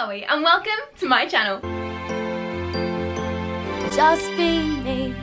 Chloe and welcome to my channel. Just be me.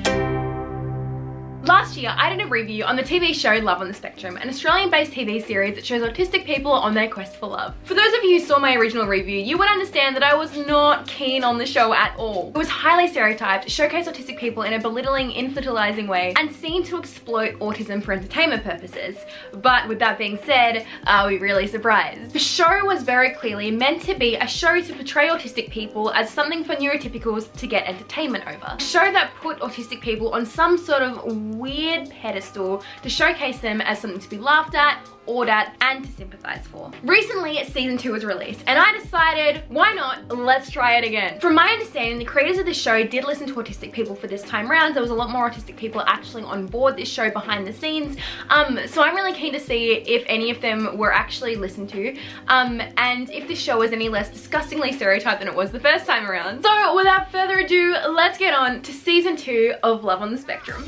Last year, I did a review on the TV show Love on the Spectrum, an Australian-based TV series that shows autistic people on their quest for love. For those of you who saw my original review, you would understand that I was not keen on the show at all. It was highly stereotyped, showcased autistic people in a belittling, infantilizing way, and seemed to exploit autism for entertainment purposes. But with that being said, are we really surprised? The show was very clearly meant to be a show to portray autistic people as something for neurotypicals to get entertainment over. A show that put autistic people on some sort of weird pedestal to showcase them as something to be laughed at, awed at, and to sympathize for. Recently, season 2 was released, and I decided, why not? Let's try it again. From my understanding, the creators of the show did listen to autistic people for this time round. There was a lot more autistic people actually on board this show behind the scenes. So I'm really keen to see if any of them were actually listened to, and if this show was any less disgustingly stereotyped than it was the first time around. So without further ado, let's get on to season 2 of Love on the Spectrum.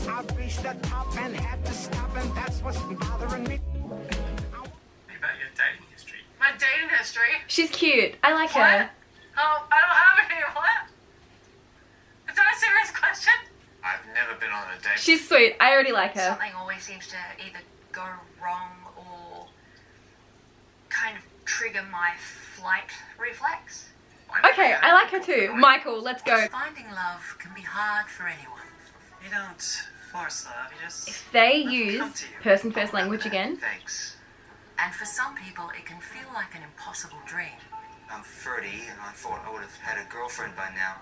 I've reached the top and had to stop, and that's what's bothering me. About your dating history. My dating history? She's cute. I like her. Oh, I don't have any. What? Is that a serious question? I've never been on a date. She's sweet. I already like her. Something always seems to either go wrong or kind of trigger my flight reflex. Okay, I like her too. Michael, let's go. Finding love can be hard for anyone. You don't force love, you just... If they use person first language again. Thanks. And for some people, it can feel like an impossible dream. I'm 30 and I thought I would have had a girlfriend by now.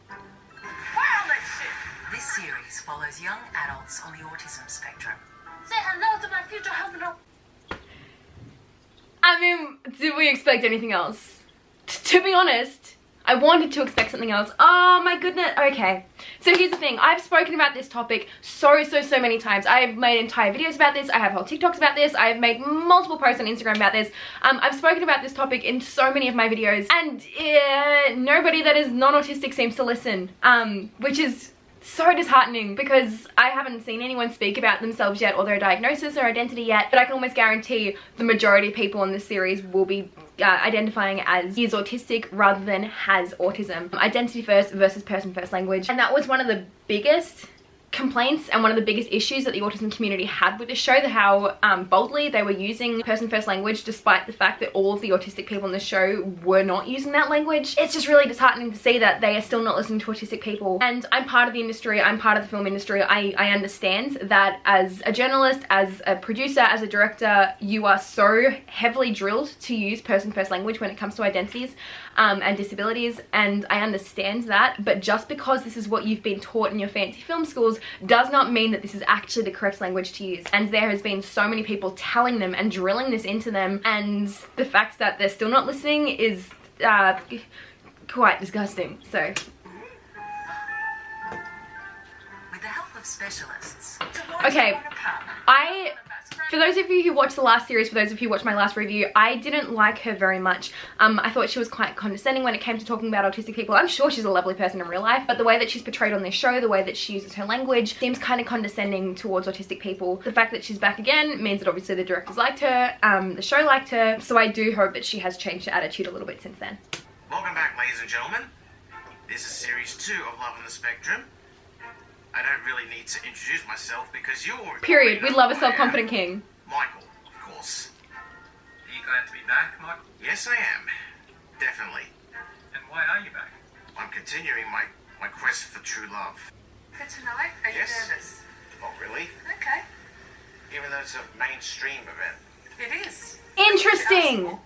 Wow, that shit! This series follows young adults on the autism spectrum. Say hello to my future husband. I mean, did we expect anything else? To be honest, I wanted to expect something else. Oh my goodness. Okay. So here's the thing. I've spoken about this topic so many times. I've made entire videos about this. I have whole TikToks about this. I've made multiple posts on Instagram about this. I've spoken about this topic in so many of my videos. And nobody that is non-autistic seems to listen. Which is so disheartening because I haven't seen anyone speak about themselves yet or their diagnosis or identity yet, but I can almost guarantee the majority of people in this series will be identifying as is autistic rather than has autism. Identity first versus person first language. And that was one of the biggest complaints and one of the biggest issues that the autism community had with the show, how boldly they were using person first language despite the fact that all of the autistic people in the show were not using that language. It's just really disheartening to see that they are still not listening to autistic people. And I'm part of the industry, I'm part of the film industry. I understand that as a journalist, as a producer, as a director, you are so heavily drilled to use person first language when it comes to identities and disabilities, and I understand that, but just because this is what you've been taught in your fancy film schools does not mean that this is actually the correct language to use. And there has been so many people telling them and drilling this into them, and the fact that they're still not listening is quite disgusting. So With the help of specialists. okay, for those of you who watched the last series, for those of you who watched my last review, I didn't like her very much. I thought she was quite condescending when it came to talking about autistic people. I'm sure she's a lovely person in real life, but the way that she's portrayed on this show, the way that she uses her language, seems kind of condescending towards autistic people. The fact that she's back again means that obviously the directors liked her, the show liked her, so I do hope that she has changed her attitude a little bit since then. Welcome back, ladies and gentlemen. This is series 2 of Love on the Spectrum. I don't really need to introduce myself because you already... Period. We love a self-confident king. Michael, of course. Are you glad to be back, Michael? Yes, I am. Definitely. And why are you back? I'm continuing my quest for true love. Good to know. Are you Yes. nervous? Not really. Okay. Even though it's a mainstream event. It is. Interesting.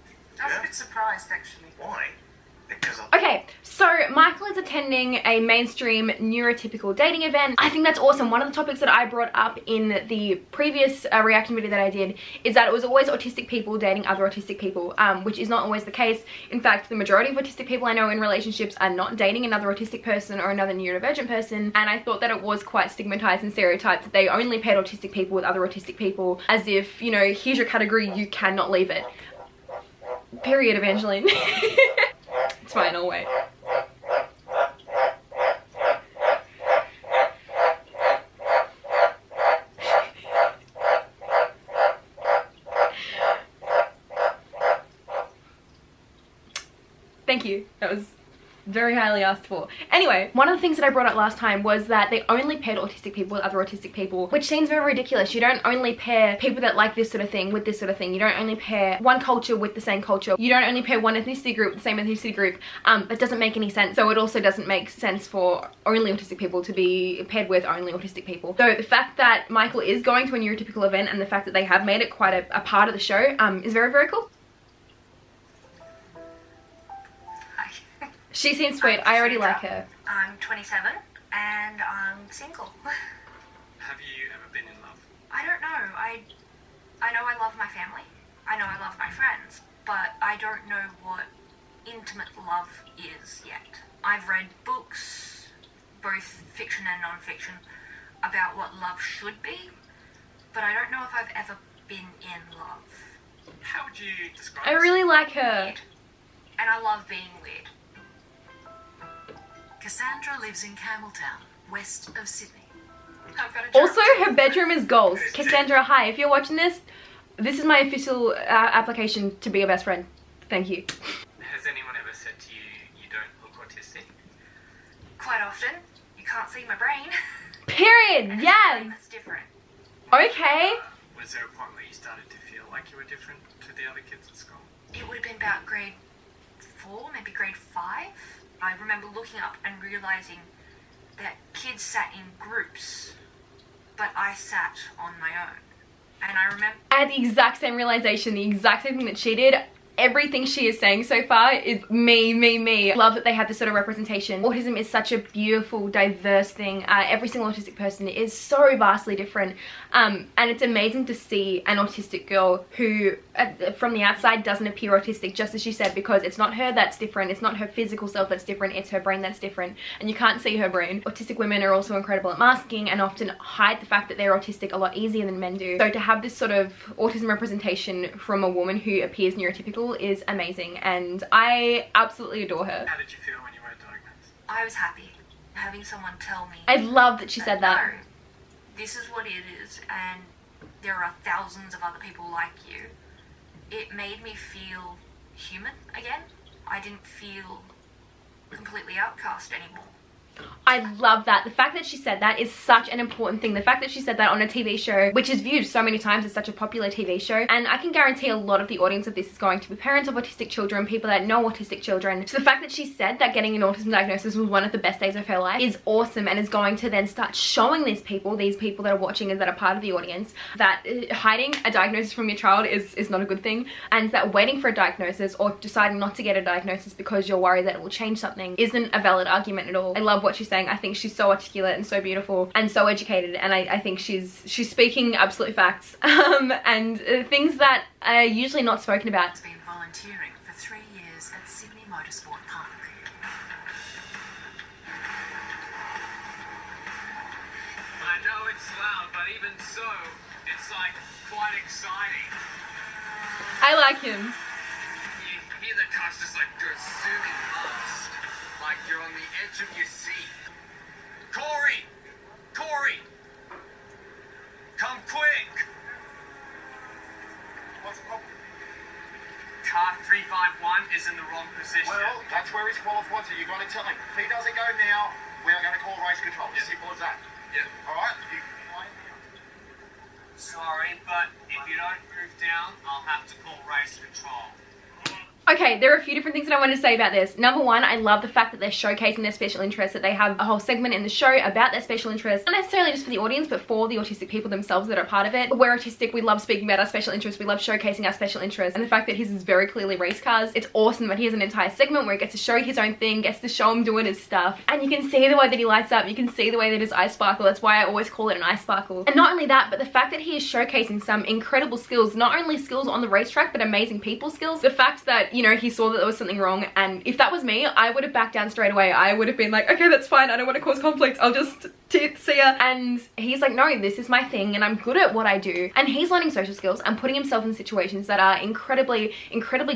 I was a bit surprised, actually. Why? Because Okay, so Michael is attending a mainstream neurotypical dating event. I think that's awesome. One of the topics that I brought up in the previous reaction video that I did is that it was always autistic people dating other autistic people, which is not always the case. In fact, the majority of autistic people I know in relationships are not dating another autistic person or another neurodivergent person, and I thought that it was quite stigmatized and stereotyped that they only paired autistic people with other autistic people, as if, you know, here's your category, you cannot leave it. Period, Evangeline. It's fine, I'll wait. Thank you. That was very highly asked for. Anyway, one of the things that I brought up last time was that they only paired autistic people with other autistic people, which seems very ridiculous. You don't only pair people that like this sort of thing with this sort of thing. You don't only pair one culture with the same culture. You don't only pair one ethnicity group with the same ethnicity group. That doesn't make any sense. So it also doesn't make sense for only autistic people to be paired with only autistic people. So the fact that Michael is going to a neurotypical event and the fact that they have made it quite a part of the show is very, very cool. She seems sweet. I already like her. I'm 27 and I'm single. Have you ever been in love? I don't know. I know I love my family. I know I love my friends, but I don't know what intimate love is yet. I've read books, both fiction and non-fiction, about what love should be, but I don't know if I've ever been in love. How would you describe I really like her. Weird. And I love being weird. Cassandra lives in Campbelltown, west of Sydney. I've got a job. Also, her bedroom is goals. Cassandra, hi. If you're watching this, this is my official application to be your best friend. Thank you. Has anyone ever said to you, you don't look autistic? Quite often. You can't see my brain. Period. And Yes. That's different. Okay. Was there a point where you started to feel like you were different to the other kids at school? It would have been about grade 4, maybe grade 5. I remember looking up and realising that kids sat in groups, but I sat on my own. And I remember... I had the exact same realization, the exact same thing that she did. Everything she is saying so far is me. Love that they have this sort of representation. Autism is such a beautiful, diverse thing. Every single autistic person is so vastly different. And it's amazing to see an autistic girl who, from the outside, doesn't appear autistic, just as she said, because it's not her that's different. It's not her physical self that's different. It's her brain that's different. And you can't see her brain. Autistic women are also incredible at masking and often hide the fact that they're autistic a lot easier than men do. So to have this sort of autism representation from a woman who appears neurotypical is amazing, and I absolutely adore her. How did you feel when you were diagnosed? I was happy having someone tell me... I love that she said that. No, this is what it is, and there are thousands of other people like you. It made me feel human again. I didn't feel completely outcast anymore. I love that. The fact that she said that is such an important thing. The fact that she said that on a TV show, which is viewed so many times as such a popular TV show, and I can guarantee a lot of the audience of this is going to be parents of autistic children, people that know autistic children. So the fact that she said that getting an autism diagnosis was one of the best days of her life is awesome, and is going to then start showing these people that are watching and that are part of the audience, that hiding a diagnosis from your child is not a good thing, and that waiting for a diagnosis or deciding not to get a diagnosis because you're worried that it will change something isn't a valid argument at all. I love what she's saying. I think she's so articulate and so beautiful and so educated, and I think she's speaking absolute facts and things that are usually not spoken about. Has been volunteering for 3 years at Sydney Motorsport Park. I know it's loud, but even so, it's like quite exciting. I like him. You hear the cars just like go zooming past, like you're on the edge of your seat. Corey! Come quick! What's the problem? Car 351 is in the wrong position. Well, that's where he's qualified, so you've got to tell him. If he doesn't go now, we are going to call race control. Yeah. Simple as that. Yeah. Alright? Sorry, but if you don't move down, I'll have to call race control. Okay, there are a few different things that I want to say about this. Number one, I love the fact that they're showcasing their special interests, that they have a whole segment in the show about their special interests. Not necessarily just for the audience, but for the autistic people themselves that are part of it. We're autistic, we love speaking about our special interests, we love showcasing our special interests. And the fact that his is very clearly race cars, it's awesome that he has an entire segment where he gets to show his own thing, gets to show him doing his stuff. And you can see the way that he lights up, you can see the way that his eyes sparkle. That's why I always call it an eye sparkle. And not only that, but the fact that he is showcasing some incredible skills, not only skills on the racetrack, but amazing people skills. The fact that, you know, he saw that there was something wrong, and if that was me, I would have backed down straight away. I would have been like, okay, that's fine, I don't want to cause conflict, I'll just to see her. And he's like, no, this is my thing and I'm good at what I do. And he's learning social skills and putting himself in situations that are incredibly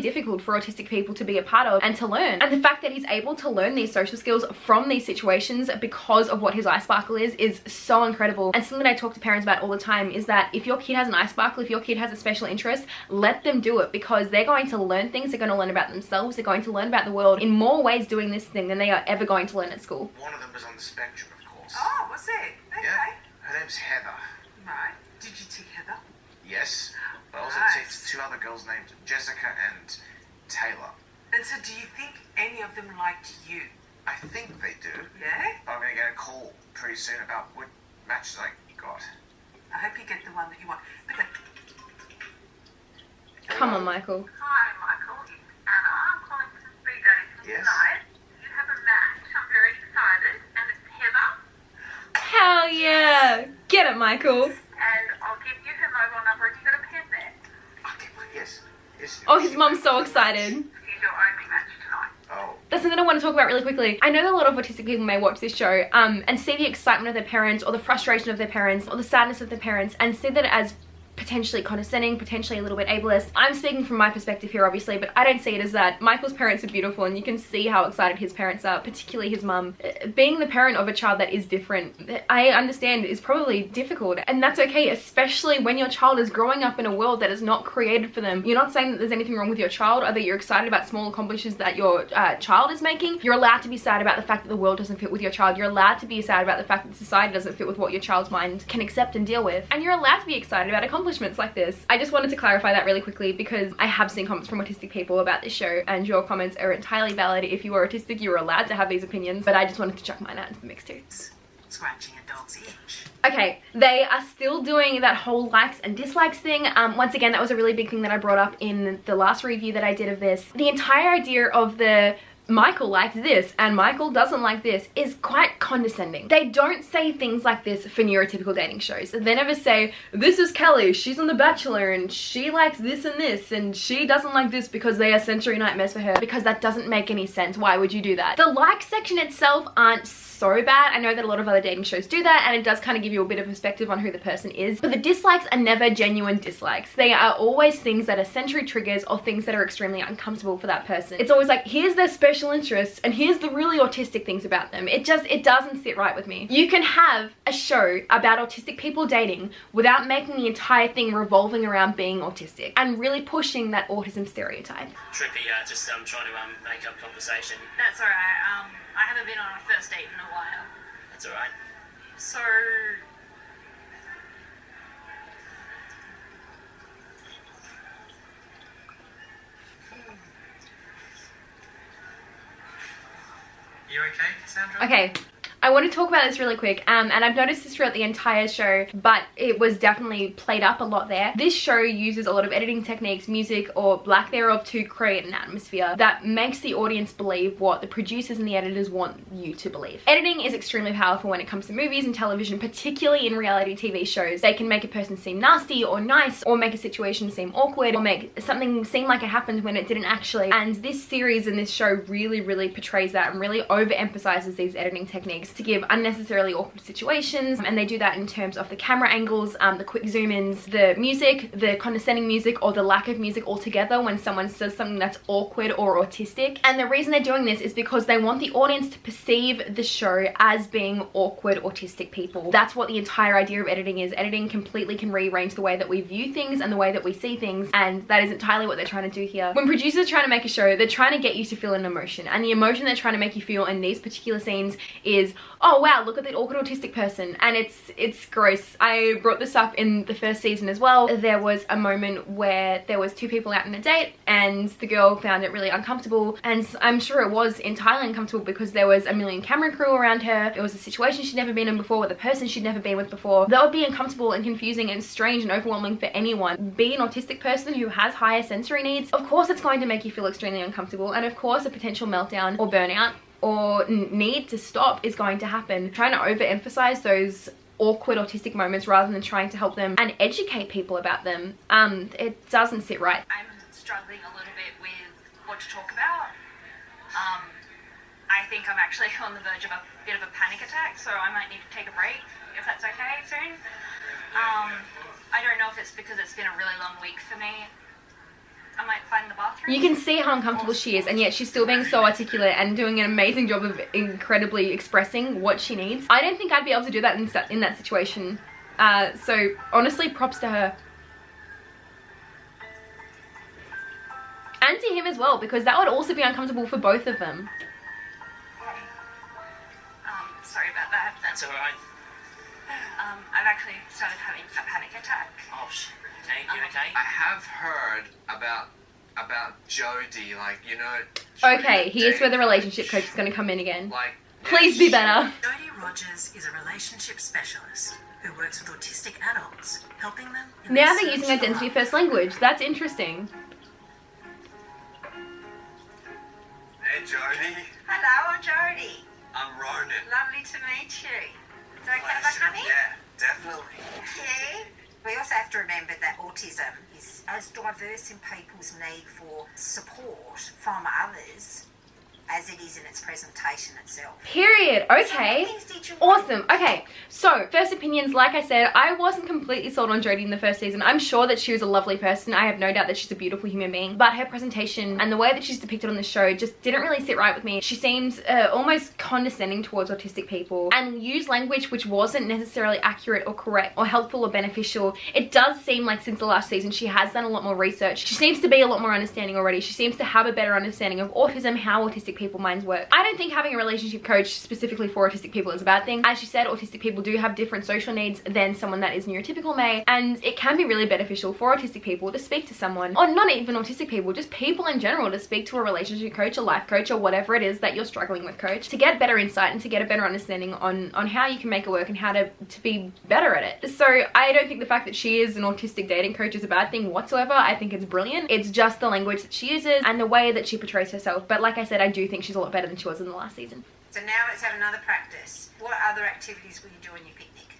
difficult for autistic people to be a part of and to learn. And the fact that he's able to learn these social skills from these situations because of what his eye sparkle is so incredible. And something that I talk to parents about all the time is that if your kid has an eye sparkle, if your kid has a special interest, let them do it, because they're going to learn things, they're going to learn about themselves, they're going to learn about the world in more ways doing this thing than they are ever going to learn at school. One of them is on the spectrum, of course. Oh, was it? Okay. Yeah. Her name's Heather. Right. Did you tick Heather? Yes. But I also Nice. ticked two other girls named Jessica and Taylor. And so do you think any of them liked you? I think they do. Yeah? But I'm going to get a call pretty soon about what matches I got. I hope you get the one that you want. But Come on, Michael. Hi, Michael. It's Anna. I'm calling from speed dating Yes. tonight. You have a match. I'm very excited. And it's Heather. Hell yeah. Get it, Michael. And I'll give you her mobile number if you've got a pen there. Okay, yes. Yes. Oh, his mom's so excited. She's your only match tonight. Oh. That's something I want to talk about really quickly. I know that a lot of autistic people may watch this show and see the excitement of their parents or the frustration of their parents or the sadness of their parents and see that as potentially condescending, potentially a little bit ableist. I'm speaking from my perspective here, obviously, but I don't see it as that. Michael's parents are beautiful and you can see how excited his parents are, particularly his mum. Being the parent of a child that is different, I understand, is probably difficult, and that's okay, especially when your child is growing up in a world that is not created for them. You're not saying that there's anything wrong with your child or that you're excited about small accomplishments that your child is making. You're allowed to be sad about the fact that the world doesn't fit with your child. You're allowed to be sad about the fact that society doesn't fit with what your child's mind can accept and deal with. And you're allowed to be excited about accomplishments like this. I just wanted to clarify that really quickly because I have seen comments from autistic people about this show, and your comments are entirely valid. If you are autistic, you are allowed to have these opinions, but I just wanted to chuck mine out into the mix too. scratching a dog's itch. Okay, they are still doing that whole likes and dislikes thing. Once again, that was a really big thing that I brought up in the last review that I did of this. The entire idea of the Michael likes this and Michael doesn't like this is quite condescending. They don't say things like this for neurotypical dating shows. They never say, this is Kelly, she's on The Bachelor and she likes this and she doesn't like this because they are sensory nightmares for her, because that doesn't make any sense. Why would you do that? The like section itself aren't so bad. I know that a lot of other dating shows do that and it does kind of give you a bit of perspective on who the person is, but the dislikes are never genuine dislikes. They are always things that are sensory triggers or things that are extremely uncomfortable for that person. It's always like, here's their special interests and here's the really autistic things about them. It doesn't sit right with me. You can have a show about autistic people dating without making the entire thing revolving around being autistic and really pushing that autism stereotype. Trippy, just trying to make up conversation. That's alright. I haven't been on a first date in a while. That's alright. So... You okay, Cassandra? Okay, I want to talk about this really quick, and I've noticed this throughout the entire show, but it was definitely played up a lot there. This show uses a lot of editing techniques, music, or lack thereof to create an atmosphere that makes the audience believe what the producers and the editors want you to believe. Editing is extremely powerful when it comes to movies and television, particularly in reality TV shows. They can make a person seem nasty or nice, or make a situation seem awkward, or make something seem like it happened when it didn't actually. And this series and this show really portrays that and really overemphasizes these editing techniques to give unnecessarily awkward situations, and they do that in terms of the camera angles, the quick zoom-ins, the music, the condescending music or the lack of music altogether when someone says something that's awkward or autistic. And the reason they're doing this is because they want the audience to perceive the show as being awkward autistic people. That's what the entire idea of editing is. Editing completely can rearrange the way that we view things and the way that we see things, and that is entirely what they're trying to do here. When producers are trying to make a show, they're trying to get you to feel an emotion, and the emotion they're trying to make you feel in these particular scenes is, oh wow, look at that awkward autistic person. And it's gross. I brought this up in the first season as well. There was a moment where there was two people out on a date and the girl found it really uncomfortable, and I'm sure it was entirely uncomfortable because there was a million camera crew around her. It was a situation she'd never been in before with a person she'd never been with before. That would be uncomfortable and confusing and strange and overwhelming for anyone. Be an autistic person who has higher sensory needs, of course it's going to make you feel extremely uncomfortable, and of course a potential meltdown or burnout or need to stop is going to happen. Trying to overemphasize those awkward autistic moments rather than trying to help them and educate people about them, it doesn't sit right. I'm struggling a little bit with what to talk about. I think I'm actually on the verge of a bit of a panic attack, so I might need to take a break, if that's okay, soon. I don't know if it's because it's been a really long week for me. I might find the bathroom. You can see how uncomfortable she is, and yet she's still being so articulate and doing an amazing job of incredibly expressing what she needs. I don't think I'd be able to do that in that situation. So honestly, props to her. And to him as well, because that would also be uncomfortable for both of them. Sorry about that. That's alright. I've actually started having a panic attack. Oh, okay, you okay? I have heard about Jodie, like, you know... Okay, here's where the relationship coach is going to come in again. Like, Please be better. Jodie Rogers is a relationship specialist who works with autistic adults, helping them in Now their they're using search for identity love. first language. That's interesting. Hey, Jodie. Hello, I'm Jodie. I'm Ronan. Lovely to meet you. Is it okay if I come in? Yeah, definitely. Okay. We also have to remember that autism is as diverse in people's need for support from others as it is in its presentation itself. Period. Okay. Awesome. Okay, so first opinions, like I said, I wasn't completely sold on Jodie in the first season. I'm sure that she was a lovely person. I have no doubt that she's a beautiful human being, but her presentation and the way that she's depicted on the show just didn't really sit right with me. She seems almost condescending towards autistic people and used language which wasn't necessarily accurate or correct or helpful or beneficial. It does seem like since the last season she has done a lot more research. She seems to be a lot more understanding already. She seems to have a better understanding of autism, how autistic people minds work. I don't think having a relationship coach specifically for autistic people is a bad thing. As she said, autistic people do have different social needs than someone that is neurotypical may, and it can be really beneficial for autistic people to speak to someone, or not even autistic people, just people in general, to speak to a relationship coach, a life coach, or whatever it is that you're struggling with, coach, to get better insight and to get a better understanding on how you can make it work and how to be better at it. So I don't think the fact that she is an autistic dating coach is a bad thing whatsoever. I think it's brilliant. It's just the language that she uses and the way that she portrays herself. But like I said, I do think she's a lot better than she was in the last season. So now let's have another practice. What other activities will you do on your picnic?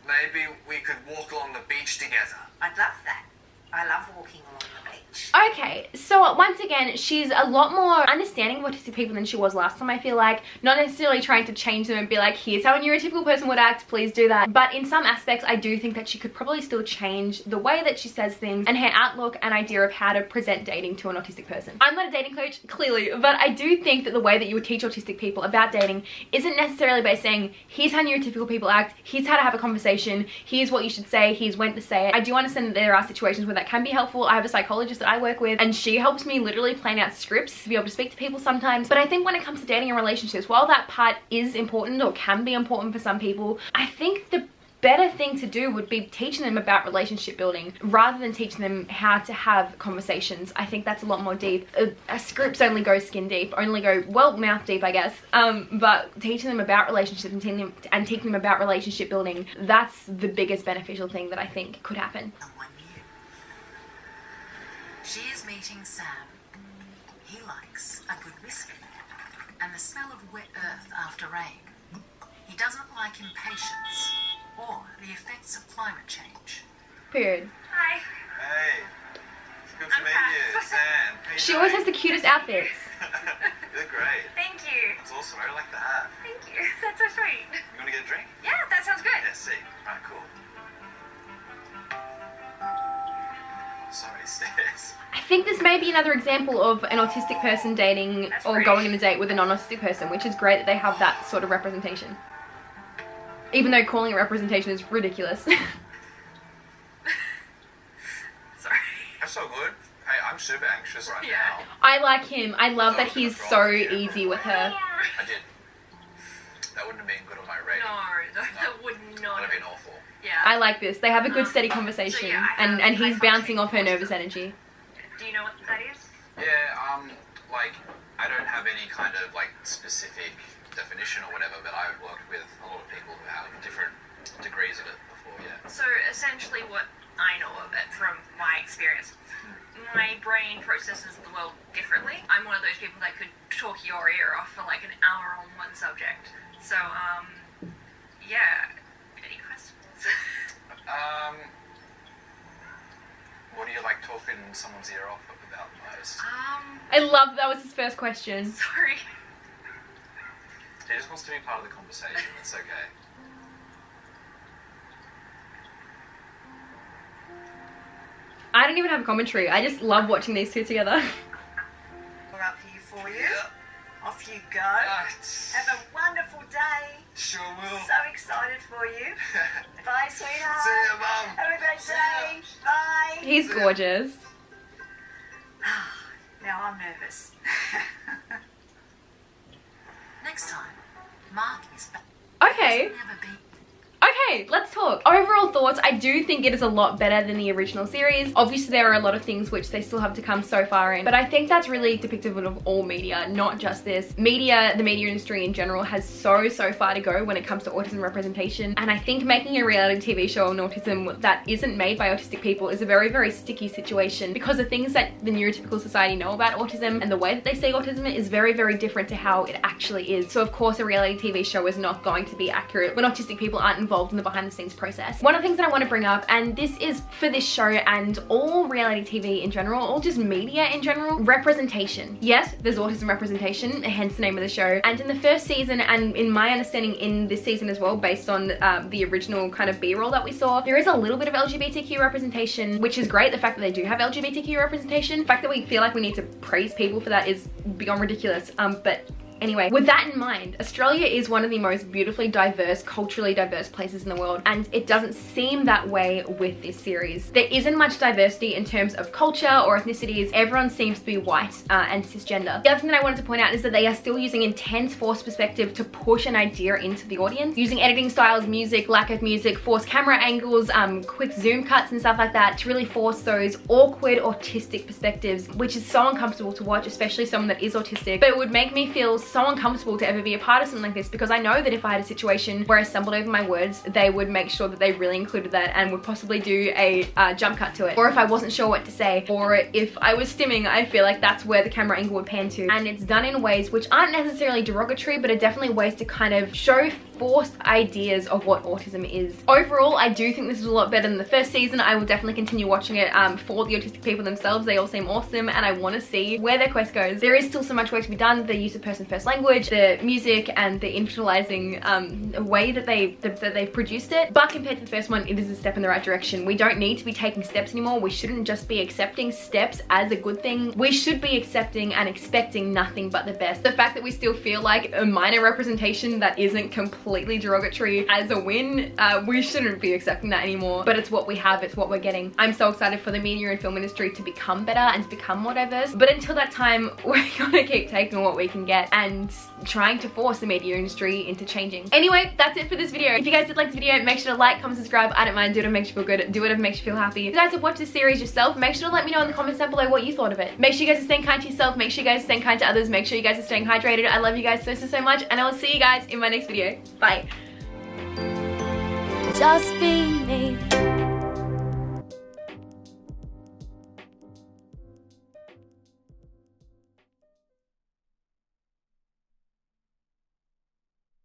Maybe we could walk along the beach together. I'd love that. I love walking along the beach. Okay, so once again, she's a lot more understanding of autistic people than she was last time, I feel like. Not necessarily trying to change them and be like, here's how a neurotypical person would act, please do that. But in some aspects, I do think that she could probably still change the way that she says things and her outlook and idea of how to present dating to an autistic person. I'm not a dating coach, clearly, but I do think that the way that you would teach autistic people about dating isn't necessarily by saying, here's how neurotypical people act, here's how to have a conversation, here's what you should say, here's when to say it. I do understand that there are situations where that can be helpful. I have a psychologist that I work with and she helps me literally plan out scripts to be able to speak to people sometimes. But I think when it comes to dating and relationships, while that part is important or can be important for some people, I think the better thing to do would be teaching them about relationship building rather than teaching them how to have conversations. I think that's a lot more deep. Scripts only go skin deep, only go, well, mouth deep, I guess. But teaching them about relationships and teaching them about relationship building, that's the biggest beneficial thing that I think could happen. Someone new. She is meeting Sam. He likes a good whiskey and the smell of wet earth after rain. He doesn't like impatience or the effects of climate change. Period. Hi. Hey, it's good to I'm meet you, Cass. Sam. How you She always has doing? the cutest outfits. You look great. Thank you. It's awesome. I like the hat. Thank you. That's so sweet. You want to get a drink? Yeah, that sounds good. Yeah, see. Alright, cool. Sorry, stairs. I think this may be another example of an autistic person dating That's or great. going on a date with a non-autistic person, which is great that they have that sort of representation. Even though calling it representation is ridiculous. Sorry. That's so good. Hey, I'm super anxious right Yeah. now. I like him. I love that he's so easy with her. I did. That wouldn't have been good on my rating. No, that would That not would have have been awful. Yeah. I like this. They have a good steady conversation So yeah, I and have he's high bouncing off her functioning nervous energy. Do you know what that is? Yeah, like, I don't have any kind of, like, specific definition or whatever, but I've worked with a lot of people who have different degrees of it before, yeah. So essentially what I know of it from my experience, my brain processes the world differently. I'm one of those people that could talk your ear off for like an hour on one subject. So, yeah. Any questions? What do you like talking someone's ear off about most? I love that was his first question. Sorry. He just wants to be part of the conversation. It's okay. I don't even have commentary. I just love watching these two together. We're up here for you. Off you go. Have a wonderful day. Sure will. So excited for you. Bye, sweetheart. See ya, Mum. Have a great day. Bye. He's gorgeous. Now I'm nervous. Next time, Mark is back. Okay. Never been. Okay, let's talk. Overall thoughts, I do think it is a lot better than the original series. Obviously, there are a lot of things which they still have to come so far in, but I think that's really depictive of all media, not just this. Media, the media industry in general, has so far to go when it comes to autism representation, and I think making a reality TV show on autism that isn't made by autistic people is a very sticky situation, because the things that the neurotypical society know about autism and the way that they see autism is very different to how it actually is. So of course, a reality TV show is not going to be accurate when autistic people aren't involved in the behind the scenes process. One of the things that I want to bring up, and this is for this show and all reality TV in general, all just media in general, representation. Yes, there's autism representation, hence the name of the show. And in the first season, and in my understanding in this season as well, based on the original kind of B-roll that we saw, there is a little bit of LGBTQ representation, which is great. The fact that they do have LGBTQ representation, the fact that we feel like we need to praise people for that is beyond ridiculous. But anyway, with that in mind, Australia is one of the most beautifully diverse, culturally diverse places in the world, and it doesn't seem that way with this series. There isn't much diversity in terms of culture or ethnicities. Everyone seems to be white and cisgender. The other thing that I wanted to point out is that they are still using intense forced perspective to push an idea into the audience, using editing styles, music, lack of music, forced camera angles, quick zoom cuts and stuff like that to really force those awkward autistic perspectives, which is so uncomfortable to watch, especially someone that is autistic. But it would make me feel so uncomfortable to ever be a part of something like this, because I know that if I had a situation where I stumbled over my words, they would make sure that they really included that and would possibly do a jump cut to it. Or if I wasn't sure what to say, or if I was stimming, I feel like that's where the camera angle would pan to. And it's done in ways which aren't necessarily derogatory, but are definitely ways to kind of show forced ideas of what autism is. Overall, I do think this is a lot better than the first season. I will definitely continue watching it for the autistic people themselves. They all seem awesome, and I want to see where their quest goes. There is still so much work to be done. The use of person-first language, the music, and the individualizing way that they've produced it. But compared to the first one, it is a step in the right direction. We don't need to be taking steps anymore. We shouldn't just be accepting steps as a good thing. We should be accepting and expecting nothing but the best. The fact that we still feel like a minor representation that isn't completely derogatory as a win, we shouldn't be accepting that anymore. But it's what we have, it's what we're getting. I'm so excited for the media and film industry to become better and to become more diverse. But until that time, we're gonna keep taking what we can get and trying to force the media industry into changing. Anyway, that's it for this video. If you guys did like this video, make sure to like, comment, subscribe. I don't mind. Do whatever makes you feel good. Do whatever makes you feel happy. If you guys have watched this series yourself, make sure to let me know in the comments down below what you thought of it. Make sure you guys are staying kind to yourself. Make sure you guys are staying kind to others. Make sure you guys are staying hydrated. I love you guys so much, and I will see you guys in my next video. Bye. Just be me.